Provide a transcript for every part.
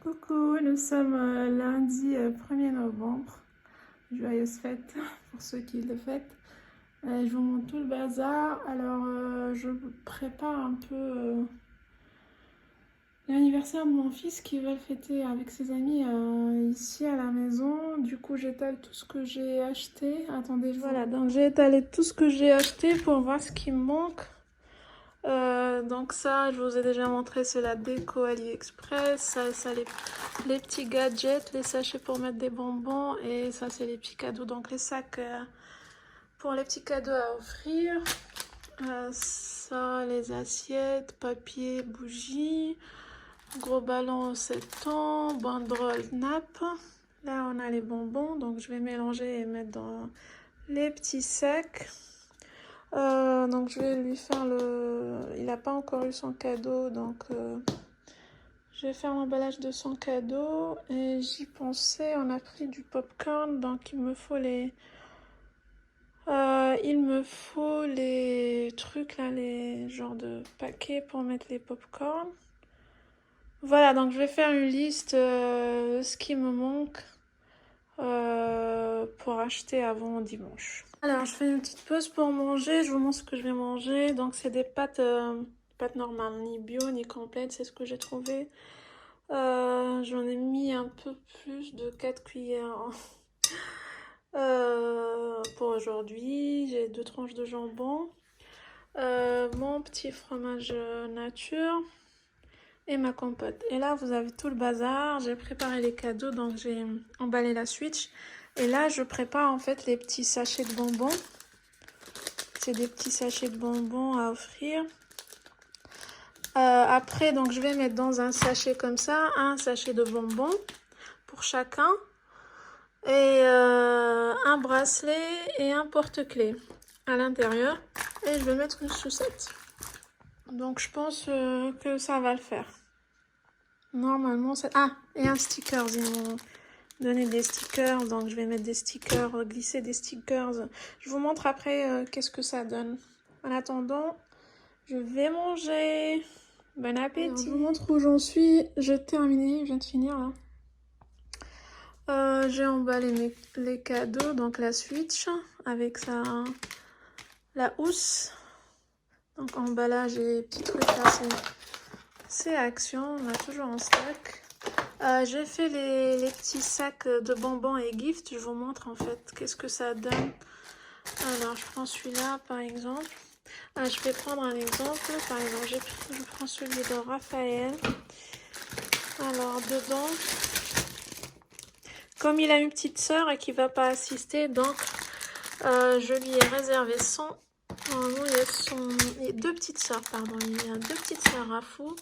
Coucou, nous sommes lundi 1er novembre. Joyeuses fêtes pour ceux qui le fêtent. Je vous montre tout le bazar. Alors, je prépare un peu l'anniversaire de mon fils qui va le fêter avec ses amis ici à la maison. Du coup, j'étale tout ce que j'ai acheté. Attendez, voilà, donc j'ai étalé tout ce que j'ai acheté pour voir ce qui me manque. Donc ça, je vous ai déjà montré, c'est la déco AliExpress. Ça les petits gadgets, les sachets pour mettre des bonbons. Et ça, c'est les petits cadeaux. Donc les sacs pour les petits cadeaux à offrir. Ça, les assiettes, papier, bougies. Gros ballon 7 ans, banderole nappe. Là, on a les bonbons. Donc je vais mélanger et mettre dans les petits sacs. Donc je vais lui faire il n'a pas encore eu son cadeau, donc je vais faire l'emballage de son cadeau. Et j'y pensais, on a pris du popcorn, donc il me faut les trucs là, les genres de paquets pour mettre les popcorn. Voilà, donc je vais faire une liste de ce qui me manque pour acheter avant dimanche. Alors, je fais une petite pause pour manger. Je vous montre ce que je vais manger. Donc, c'est des pâtes normales, ni bio, ni complètes. C'est ce que j'ai trouvé. J'en ai mis un peu plus de 4 cuillères pour aujourd'hui. J'ai 2 tranches de jambon. Mon petit fromage nature. Et ma compote. Et là, vous avez tout le bazar. J'ai préparé les cadeaux. Donc, j'ai emballé la Switch. Et là, je prépare en fait les petits sachets de bonbons. C'est des petits sachets de bonbons à offrir. Après, donc, je vais mettre dans un sachet comme ça, un sachet de bonbons pour chacun. Et un bracelet et un porte-clés à l'intérieur. Et je vais mettre une sucette. Donc, je pense que ça va le faire. Normalement, c'est... Ah, et un sticker. Ils m'ont donné des stickers. Donc, je vais mettre des stickers, glisser des stickers. Je vous montre après qu'est-ce que ça donne. En attendant, je vais manger. Bon appétit. Alors, je vous montre où j'en suis. J'ai terminé, je viens de finir là. J'ai emballé les cadeaux, donc la Switch avec la housse. Donc emballage et petits trucs là, c'est Action, on a toujours en stock. J'ai fait les petits sacs de bonbons et gifts. Je vous montre en fait qu'est-ce que ça donne. Alors je prends celui-là par exemple. Je vais prendre un exemple. Par exemple, je prends celui de Raphaël. Alors dedans, comme il a une petite sœur et qu'il va pas assister, donc je lui ai réservé son. Normalement, il y a deux petites sœurs, pardon. Il y a deux petites sœurs Rafou.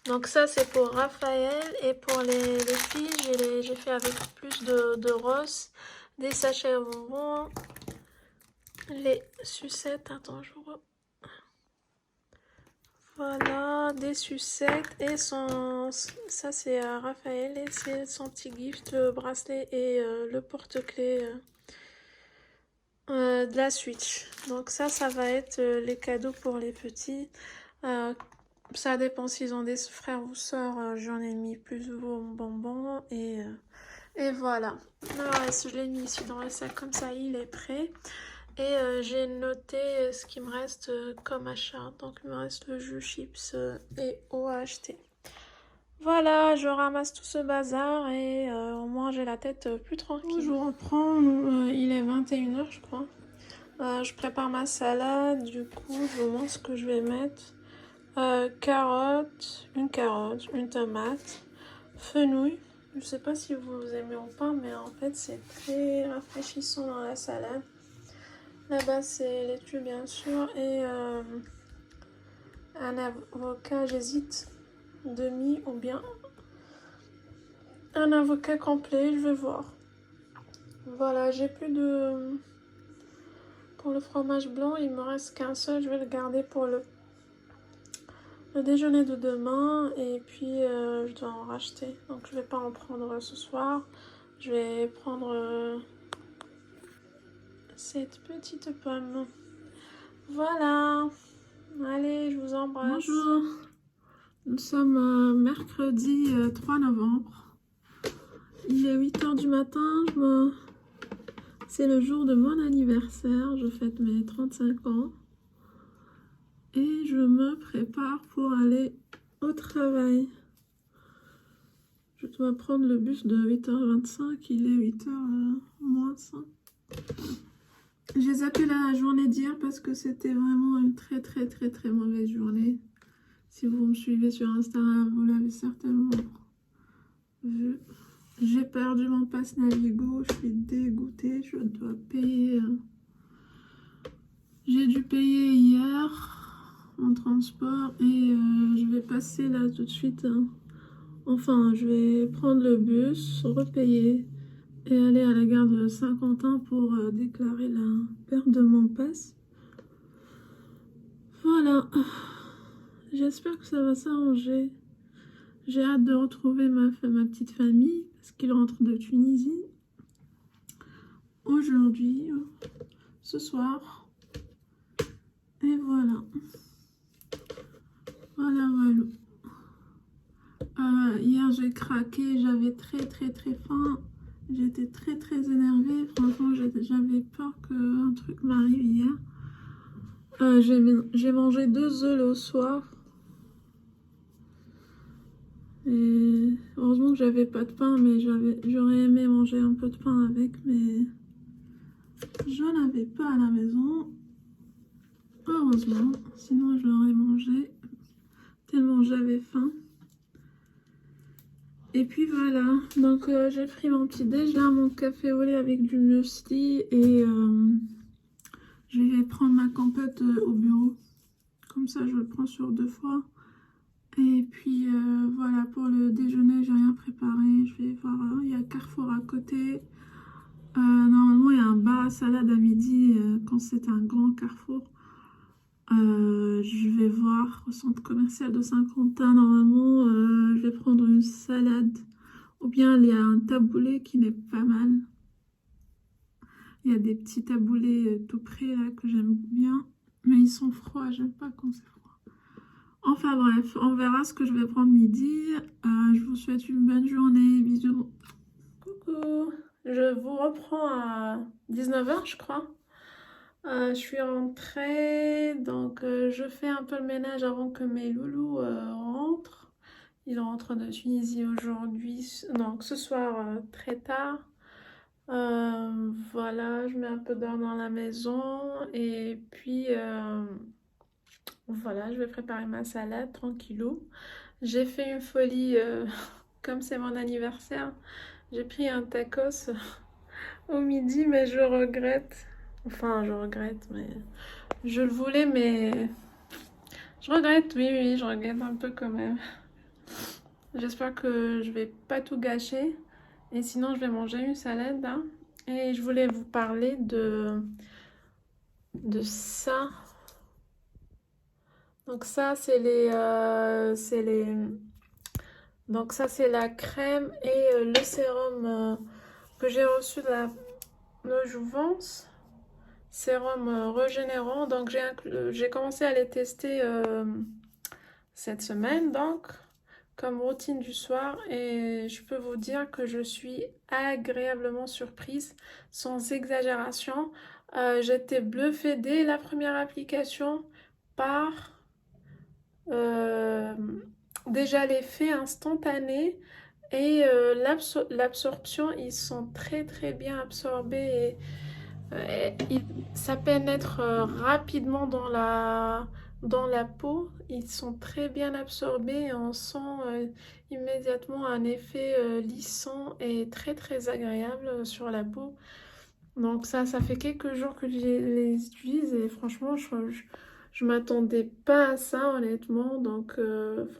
Donc ça c'est pour Raphaël, et pour les filles, j'ai fait avec plus de rose, des sachets à bonbons, les sucettes. Attends, je vois. Voilà, des sucettes et ça c'est à Raphaël, et c'est son petit gift, le bracelet et le porte-clés de la Switch. Donc ça va être les cadeaux pour les petits. Ça dépend s'ils ont des frères ou sœurs, j'en ai mis plus de bonbons et voilà. Alors, je l'ai mis ici dans le sac comme ça, il est prêt. Et j'ai noté ce qui me reste comme achat. Donc il me reste le jus, chips et eau à acheter. Voilà, je ramasse tout ce bazar et au moins j'ai la tête plus tranquille. Je reprends, il est 21h je crois. Je prépare ma salade, du coup je vous montre ce que je vais mettre. Carotte, une tomate, fenouil. Je sais pas si vous aimez ou pas, mais en fait c'est très rafraîchissant dans la salade. Là-bas c'est laitue bien sûr, et un avocat, j'hésite, demi ou bien un avocat complet, je vais voir. Voilà, j'ai plus de... Pour le fromage blanc, il me reste qu'un seul, je vais le garder pour le déjeuner de demain, et puis je dois en racheter, donc je vais pas en prendre ce soir. Je vais prendre cette petite pomme. Voilà, allez, je vous embrasse. Bonjour. Nous sommes mercredi 3 novembre. Il est 8 h du matin. C'est le jour de mon anniversaire. Je fête mes 35 ans. Et je me prépare pour aller au travail. Je dois prendre le bus de 8h25. Il est 8h moins 5. J'ai zappé la journée d'hier parce que c'était vraiment une très mauvaise journée. Si vous me suivez sur Instagram, vous l'avez certainement vu. J'ai perdu mon pass Navigo, je suis dégoûtée, je dois payer. J'ai dû payer hier en transport et je vais passer là tout de suite. Enfin, je vais prendre le bus, repayer et aller à la gare de Saint-Quentin pour déclarer la perte de mon pass. Voilà. J'espère que ça va s'arranger. J'ai hâte de retrouver ma petite famille parce qu'ils rentrent de Tunisie aujourd'hui, ce soir. Et voilà. Voilà. Hier j'ai craqué, j'avais très faim. J'étais très énervée. Franchement, j'avais peur qu'un truc m'arrive hier. J'ai mangé 2 œufs le soir. Et heureusement que j'avais pas de pain, mais j'aurais aimé manger un peu de pain avec, mais je n'avais pas à la maison. Heureusement, sinon je l'aurais mangé tellement j'avais faim. Et puis voilà, donc j'ai pris mon petit déj là, mon café au lait avec du muesli et je vais prendre ma compète au bureau. Comme ça, je le prends sur 2 fois. Et puis voilà, pour le déjeuner, j'ai rien préparé. Je vais voir, il y a Carrefour à côté. Normalement, il y a un bar à salade à midi quand c'est un grand Carrefour. Je vais voir au centre commercial de Saint-Quentin. Normalement, je vais prendre une salade. Ou bien il y a un taboulé qui n'est pas mal. Il y a des petits taboulés tout près là que j'aime bien. Mais ils sont froids, j'aime pas quand c'est froid. Enfin bref, on verra ce que je vais prendre midi. Je vous souhaite une bonne journée. Bisous. Coucou. Je vous reprends à 19 h je crois. Je suis rentrée, donc je fais un peu le ménage avant que mes loulous rentrent. Ils rentrent de Tunisie aujourd'hui, donc ce soir très tard. Voilà, je mets un peu d'ordre dans la maison et puis voilà, je vais préparer ma salade tranquillou. J'ai fait une folie, comme c'est mon anniversaire, j'ai pris un tacos au midi, mais je regrette. Enfin, je regrette, mais je le voulais, mais je regrette, oui, je regrette un peu quand même. J'espère que je vais pas tout gâcher. Et sinon, je vais manger une salade là. Et je voulais vous parler de ça. Donc ça, donc ça, c'est la crème et le sérum que j'ai reçu de Jouvence. Sérum régénérant. Donc j'ai commencé à les tester cette semaine, donc comme routine du soir, et je peux vous dire que je suis agréablement surprise, sans exagération. J'étais bluffée dès la première application par déjà l'effet instantané et l'absorption. Ils sont très bien absorbés et ça pénètre rapidement dans la peau. Ils sont très bien absorbés et on sent immédiatement un effet lissant et très agréable sur la peau. Donc ça fait quelques jours que je les utilise et franchement, je m'attendais pas à ça honnêtement. Donc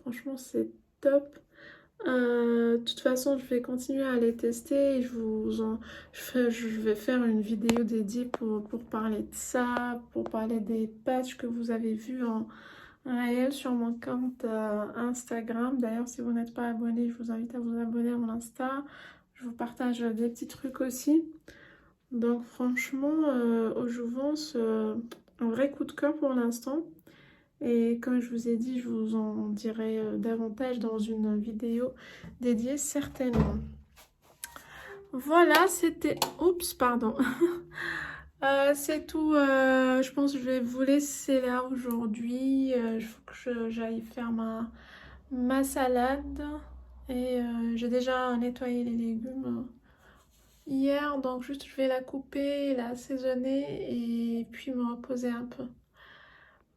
franchement, c'est top. De toute façon, je vais continuer à les tester et je vais faire une vidéo dédiée pour parler de ça, pour parler des patchs que vous avez vus en réel sur mon compte Instagram. D'ailleurs, si vous n'êtes pas abonné, je vous invite à vous abonner à mon Insta. Je vous partage des petits trucs aussi. Donc franchement, au Jouvence, un vrai coup de cœur pour l'instant. Et comme je vous ai dit, je vous en dirai davantage dans une vidéo dédiée certainement. Voilà, c'était... Oups, pardon. C'est tout. Je pense que je vais vous laisser là aujourd'hui. Il faut que j'aille faire ma salade. Et j'ai déjà nettoyé les légumes hier. Donc juste je vais la couper, la assaisonner et puis me reposer un peu.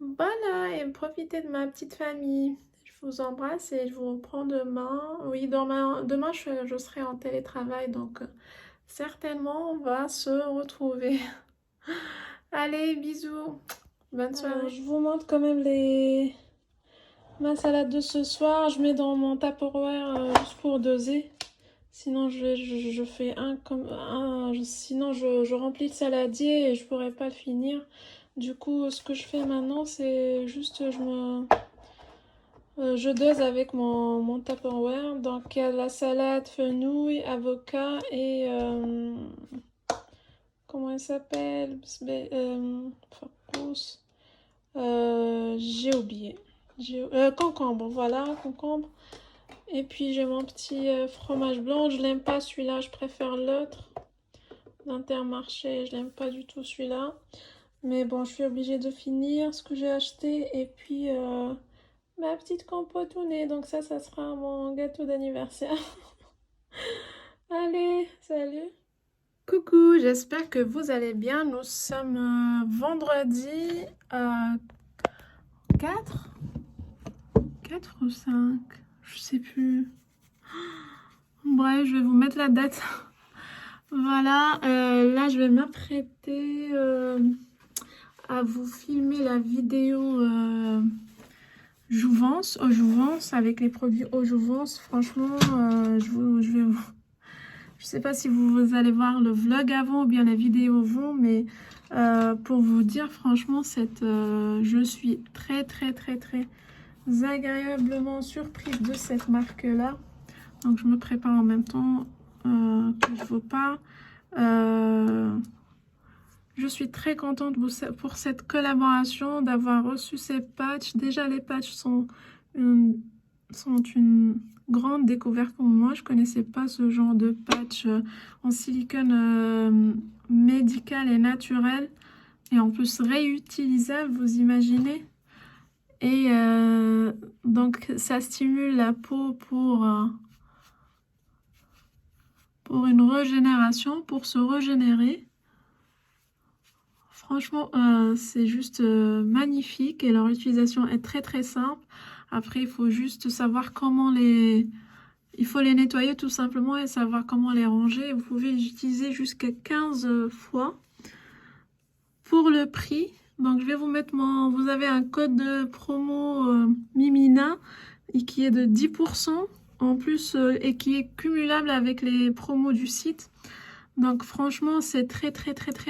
Voilà, et profiter de ma petite famille. Je vous embrasse et je vous reprends demain. Oui, demain je serai en télétravail, donc certainement on va se retrouver. Allez, bisous. Bonne soirée. Alors, je vous montre quand même ma salade de ce soir. Je mets dans mon Tupperware juste pour doser. Sinon, je fais sinon, je remplis le saladier et je pourrais pas le finir. Du coup, ce que je fais maintenant, c'est juste je dose avec mon Tupperware. Donc, il y a la salade, fenouil, avocat et comment elle s'appelle? J'ai oublié. Concombre, voilà, concombre. Et puis j'ai mon petit fromage blanc. Je l'aime pas celui-là, je préfère l'autre d'Intermarché. Je l'aime pas du tout celui-là. Mais bon, je suis obligée de finir ce que j'ai acheté. Et puis ma petite compote au nez. Donc ça sera mon gâteau d'anniversaire. Allez, salut! Coucou, j'espère que vous allez bien. Nous sommes vendredi 4 ou 5, je sais plus. Bref, je vais vous mettre la date. Voilà, là je vais m'apprêter à vous filmer la vidéo Jouvence, au Jouvence, avec les produits au Jouvence. Franchement, je sais pas si vous allez voir le vlog avant ou bien la vidéo avant, mais pour vous dire, franchement, je suis très agréablement surprise de cette marque-là. Donc, je me prépare en même temps que je vous parle. Je suis très contente pour cette collaboration, d'avoir reçu ces patchs. Déjà, les patchs sont une grande découverte pour moi. Je connaissais pas ce genre de patch en silicone médical et naturel. Et en plus réutilisable, vous imaginez? Et donc, ça stimule la peau pour une régénération, pour se régénérer. Franchement, c'est juste magnifique et leur utilisation est très simple. Après, il faut juste savoir il faut les nettoyer tout simplement et savoir comment les ranger. Vous pouvez les utiliser jusqu'à 15 fois pour le prix. Donc, je vais vous mettre vous avez un code de promo Mimina et qui est de 10% en plus et qui est cumulable avec les promos du site. Donc, franchement, c'est très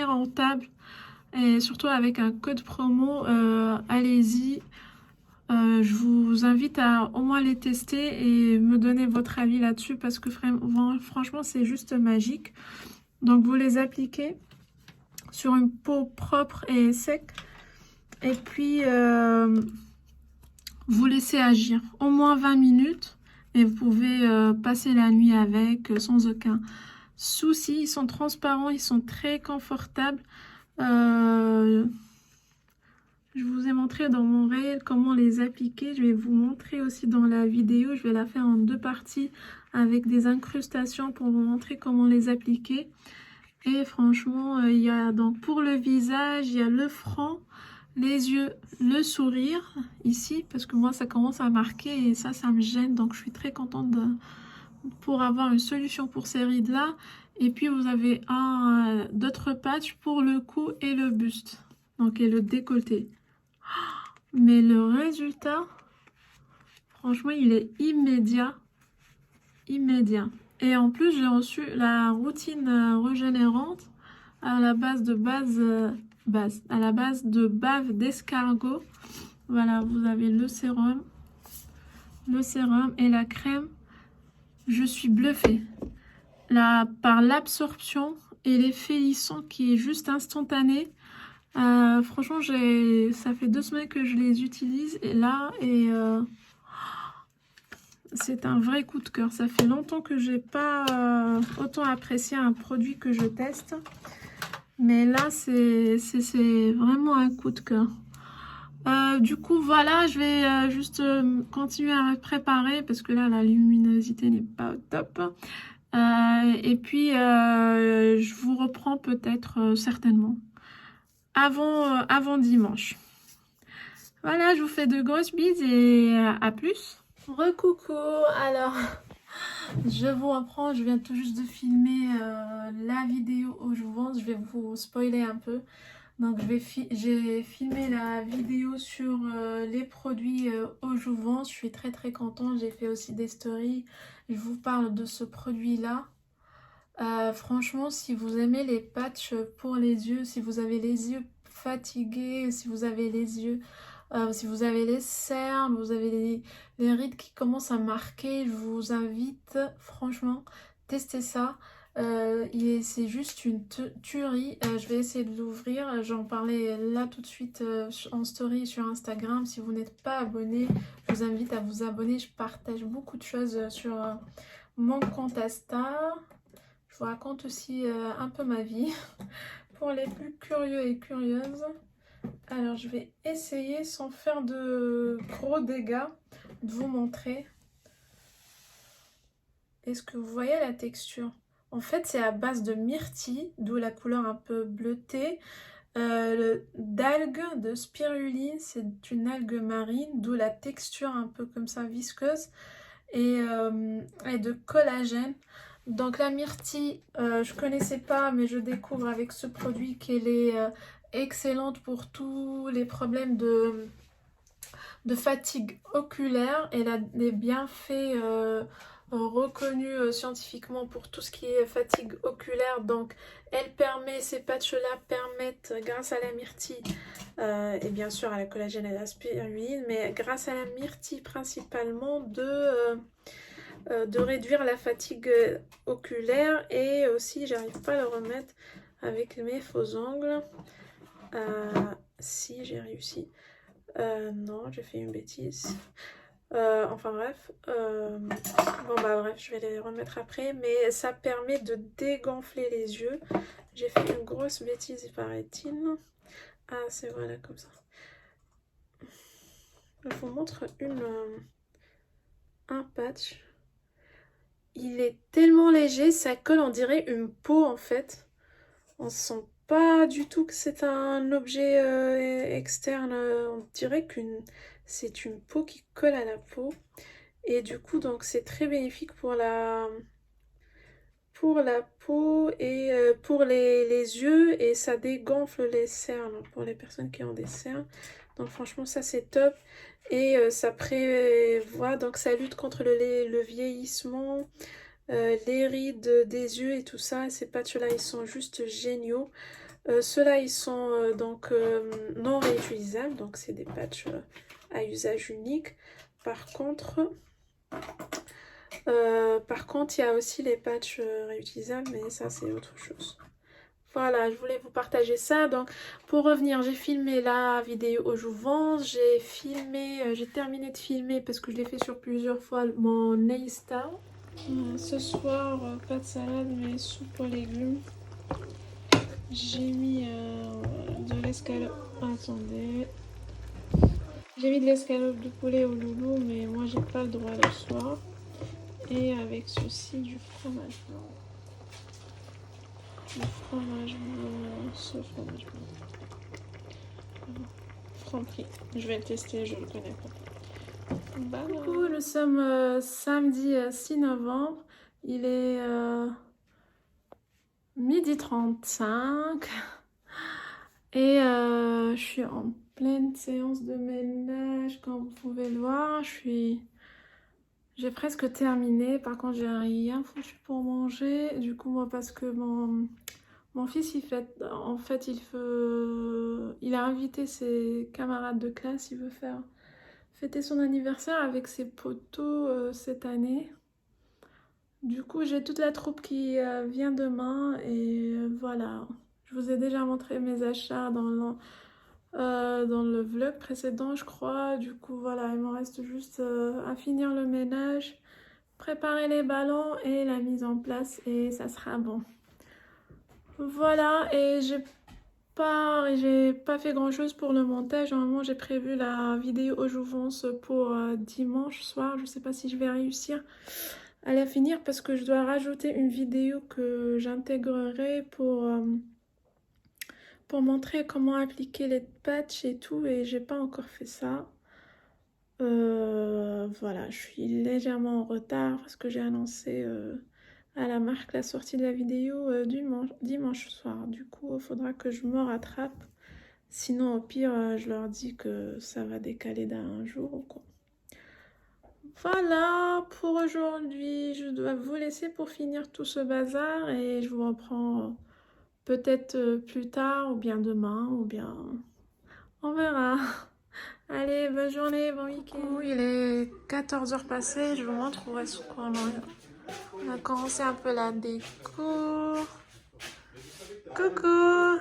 rentable. Et surtout avec un code promo, allez-y. Je vous invite à au moins les tester et me donner votre avis là-dessus parce que franchement, c'est juste magique. Donc, vous les appliquez sur une peau propre et sec. Et puis, vous laissez agir au moins 20 minutes. Et vous pouvez passer la nuit avec sans aucun souci. Ils sont transparents, ils sont très confortables. Je vous ai montré dans mon réel comment les appliquer. Je vais vous montrer aussi dans la vidéo. Je vais la faire en 2 parties avec des incrustations pour vous montrer comment les appliquer. Et franchement, il y a donc pour le visage, il y a le front, les yeux, le sourire ici. Parce que moi, ça commence à marquer et ça me gêne. Donc, je suis très contente pour avoir une solution pour ces rides-là. Et puis, vous avez d'autres patchs pour le cou et le buste. Donc, et le décolleté. Mais le résultat, franchement, il est immédiat. Immédiat. Et en plus, j'ai reçu la routine régénérante à la base de bave d'escargot. Voilà, vous avez le sérum et la crème. Je suis bluffée. Par l'absorption et l'effet lissant qui est juste instantané. Franchement, ça fait 2 semaines que je les utilise c'est un vrai coup de cœur. Ça fait longtemps que j'ai pas autant apprécié un produit que je teste. Mais là, c'est vraiment un coup de cœur. Du coup, voilà, je vais juste continuer à me préparer parce que là, la luminosité n'est pas au top. Et puis, je vous reprends peut-être certainement avant dimanche. Voilà, je vous fais de grosses bises et à plus. Recoucou, alors je vous reprends, je viens tout juste de filmer la vidéo où je vous vends, je vais vous spoiler un peu. Donc j'ai filmé la vidéo sur les produits au Jouvence. Je suis très contente. J'ai fait aussi des stories. Je vous parle de ce produit-là. Franchement, si vous aimez les patchs pour les yeux, si vous avez les yeux fatigués, si vous avez les yeux, si vous avez les cernes, vous avez les rides qui commencent à marquer, je vous invite franchement tester ça. C'est juste une tuerie. Je vais essayer de l'ouvrir. J'en parlais là tout de suite en story sur Instagram. Si vous n'êtes pas abonné, je vous invite à vous abonner. Je partage beaucoup de choses sur mon compte Insta. Je vous raconte aussi un peu ma vie pour les plus curieux et curieuses. Alors je vais essayer sans faire de gros dégâts de vous montrer. Est-ce que vous voyez la texture? En fait c'est à base de myrtille, d'où la couleur un peu bleutée, d'algues, de spiruline, c'est une algue marine, d'où la texture un peu comme ça visqueuse, et de collagène. Donc la myrtille, je connaissais pas, mais je découvre avec ce produit qu'elle est excellente pour tous les problèmes de fatigue oculaire. Elle a des bienfaits reconnus scientifiquement pour tout ce qui est fatigue oculaire. Donc ces patchs-là permettent, grâce à la myrtille, et bien sûr à la collagène et à la spiruline, mais grâce à la myrtille principalement de réduire la fatigue oculaire. Et aussi j'arrive pas à le remettre avec mes faux ongles. Si j'ai réussi, non j'ai fait une bêtise, enfin bref, bon bah bref, je vais les remettre après, mais ça permet de dégonfler les yeux. J'ai fait une grosse bêtise, paraît-il. Ah c'est voilà comme ça. Je vous montre un patch. Il est tellement léger, ça colle, on dirait une peau en fait. On sent pas du tout que c'est un objet externe. On dirait c'est une peau qui colle à la peau. Et du coup, donc c'est très bénéfique pour la peau et pour les yeux. Et ça dégonfle les cernes pour les personnes qui ont des cernes. Donc franchement, ça c'est top. Et ça prévoit, donc ça lutte contre le vieillissement. Les rides des yeux et tout ça, ces patchs-là, ils sont juste géniaux. Ceux-là, ils sont non réutilisables, donc c'est des patchs à usage unique. Par contre, il y a aussi les patchs réutilisables, mais ça, c'est autre chose. Voilà, je voulais vous partager ça. Donc, pour revenir, j'ai filmé la vidéo au Jouvence. J'ai terminé de filmer parce que je l'ai fait sur plusieurs fois mon nail style. Ce soir, pas de salade, mais soupe aux légumes. J'ai mis de l'escalope. Attendez. J'ai mis de l'escalope de poulet au loulou, mais moi j'ai pas le droit le soir. Et avec ceci, du fromage blanc. Le fromage blanc, ce fromage blanc. Franprix. Je vais le tester, je le connais pas. Bah, du coup, nous sommes samedi 6 novembre. Il est 12h35. Et je suis en pleine séance de ménage, comme vous pouvez le voir. J'ai presque terminé. Par contre, j'ai rien foutu pour manger. Du coup, moi, parce que mon fils, il a invité ses camarades de classe. Il veut fêter son anniversaire avec ses potos cette année. Du coup, j'ai toute la troupe qui vient demain. Et voilà. Je vous ai déjà montré mes achats dans le vlog précédent, je crois. Du coup, voilà, il me reste juste à finir le ménage, préparer les ballons et la mise en place et ça sera bon. Voilà, et j'ai pas fait grand chose pour le montage. Normalement, j'ai prévu la vidéo au Jouvence pour dimanche soir. Je sais pas si je vais réussir à la finir parce que je dois rajouter une vidéo que j'intégrerai pour montrer comment appliquer les patchs et tout, et j'ai pas encore fait ça. Voilà, je suis légèrement en retard parce que j'ai annoncé à la marque la sortie de la vidéo dimanche soir. Du coup, il faudra que je me rattrape. Sinon, au pire, je leur dis que ça va décaler d'un jour ou quoi. Voilà pour aujourd'hui. Je dois vous laisser pour finir tout ce bazar et je vous reprends peut-être plus tard ou bien demain ou bien on verra. Allez, bonne journée, bon week-end. Il est 14h passées, je vous montre où est-ce qu'on on a commencé un peu la déco. Coucou.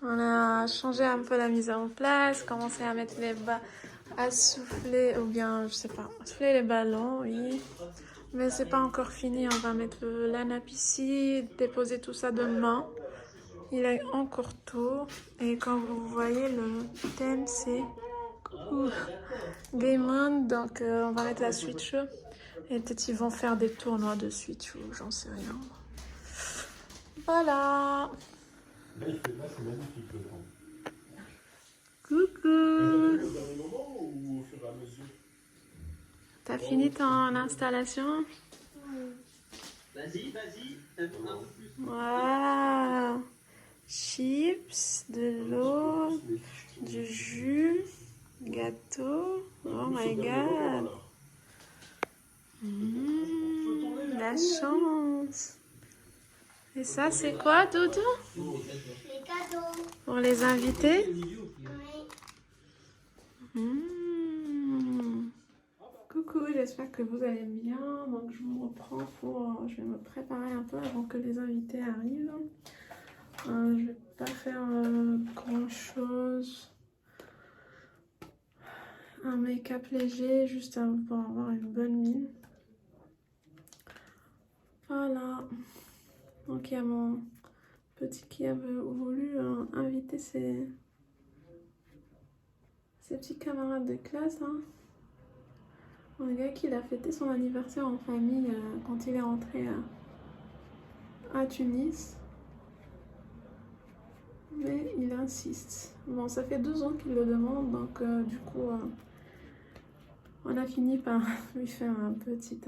On a changé un peu la mise en place, commencé à mettre les bas, à souffler, ou bien, je sais pas, souffler les ballons, oui. Mais c'est pas encore fini, on va mettre la nappe ici, déposer tout ça demain. Il est encore tôt, et comme vous voyez, le thème c'est Game On, donc on va mettre la Switch. Et peut-être ils vont faire des tournois de Switch ou j'en sais rien. Voilà. Là, il fait là, c'est magnifique le temps. Coucou. Au dernier moment ou au fur et à mesure? T'as fini ton installation? Vas-y, vas-y, un peu plus. Waouh. Chips, de l'eau, du jus, gâteau. Oh my god. La chance. Et ça, c'est quoi, Doudou? Les cadeaux. Pour les invités? Oui. Coucou, j'espère que vous allez bien. Donc je vous reprends pour... Je vais me préparer un peu avant que les invités arrivent. Je vais pas faire grand chose. Un make-up léger, juste pour avoir une bonne mine. Voilà. Donc il y a mon petit qui avait voulu inviter ses petits camarades de classe. Hein. Un gars qui a fêté son anniversaire en famille quand il est rentré à Tunis. Mais il insiste. Bon, ça fait 2 ans qu'il le demande, donc du coup, on a fini par lui faire un petit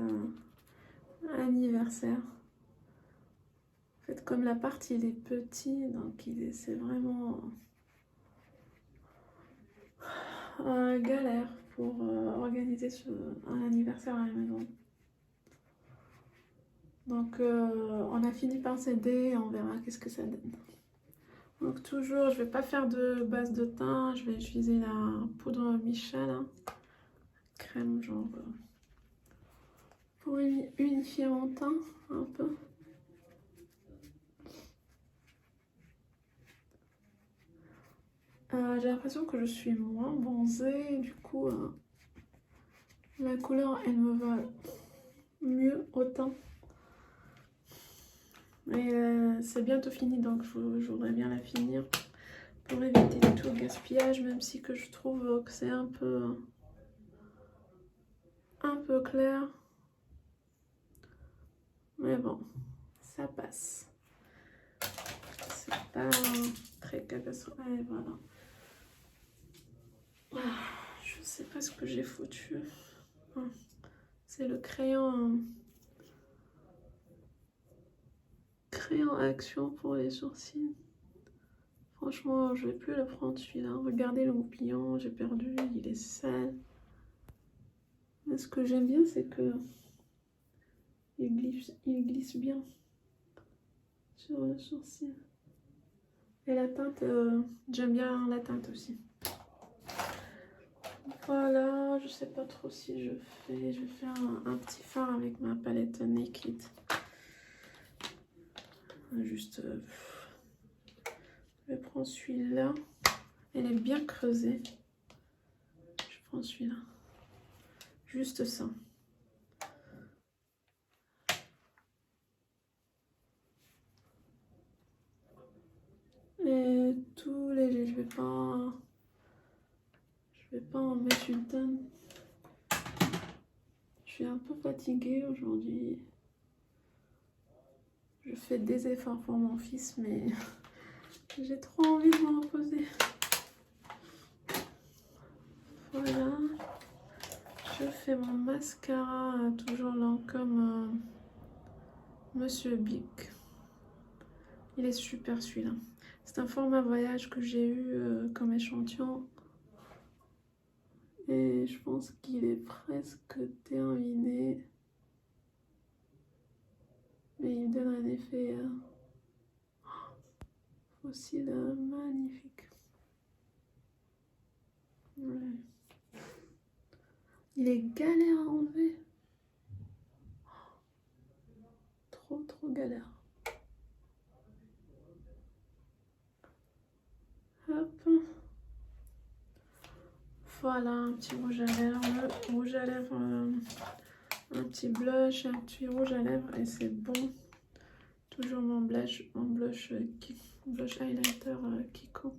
anniversaire. En fait, comme l'appart il est petit, donc c'est vraiment galère pour organiser un anniversaire à la maison. Donc on a fini par céder, on verra qu'est-ce que ça donne. Donc toujours, je vais pas faire de base de teint, je vais utiliser la poudre Michel, hein, crème genre pour unifier mon teint un peu. J'ai l'impression que je suis moins bronzée, du coup la couleur elle me va mieux au teint. Mais c'est bientôt fini, donc je voudrais bien la finir pour éviter tout le gaspillage, même si que je trouve que c'est un peu clair. Mais bon, ça passe. C'est pas très catastrophique. Voilà. Je sais pas ce que j'ai foutu. C'est le crayon action pour les sourcils. Franchement, je vais plus le prendre celui-là. Regardez le goupillon, j'ai perdu, il est sale. Mais ce que j'aime bien, c'est que il glisse bien sur le sourcil. Et la teinte, j'aime bien la teinte aussi. Voilà, je sais pas trop si je vais faire un petit fard avec ma palette Naked. Juste Je vais prendre celui-là. Elle est bien creusée. Je prends celui-là. Juste ça. Et tout léger. Je vais pas en mettre une tonne. Je suis un peu fatiguée aujourd'hui. Je fais des efforts pour mon fils, mais j'ai trop envie de me reposer. Voilà. Je fais mon mascara, toujours Lancôme Monsieur Bic. Il est super celui-là. C'est un format voyage que j'ai eu comme échantillon. Et je pense qu'il est presque terminé. Mais il me donne un effet fossile magnifique. Ouais. Il est galère à enlever. Trop galère. Hop. Voilà, un petit rouge à lèvres. Rouge à lèvres, un petit blush, un petit rouge à lèvres et c'est bon. Toujours mon blush highlighter Kiko.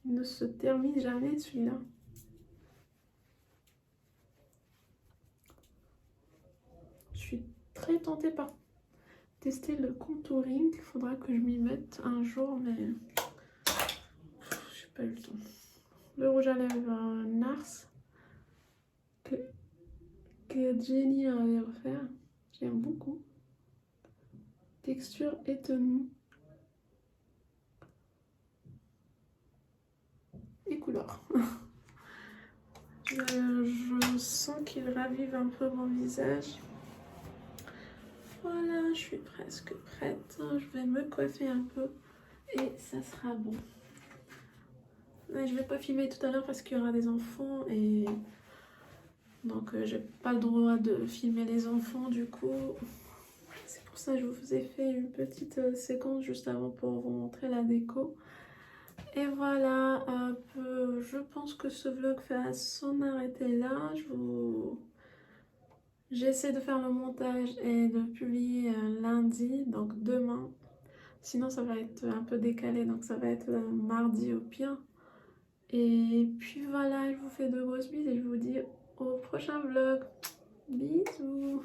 Il ne se termine jamais celui-là. Je suis très tentée par tester le contouring. Il faudra que je m'y mette un jour, mais j'ai pas eu le temps. Le rouge à lèvres Nars que Jenny avait offert. J'aime beaucoup. Texture étonnée. Et couleur. Je sens qu'il ravive un peu mon visage. Voilà, je suis presque prête. Je vais me coiffer un peu et ça sera bon. Mais je vais pas filmer tout à l'heure parce qu'il y aura des enfants et donc j'ai pas le droit de filmer les enfants du coup. C'est pour ça que je vous ai fait une petite séquence juste avant pour vous montrer la déco. Et voilà, je pense que ce vlog va s'en arrêter là. J'essaie de faire le montage et de publier lundi, donc demain. Sinon ça va être un peu décalé, donc ça va être mardi au pire. Et puis voilà, je vous fais de grosses bises et je vous dis au prochain vlog. Bisous.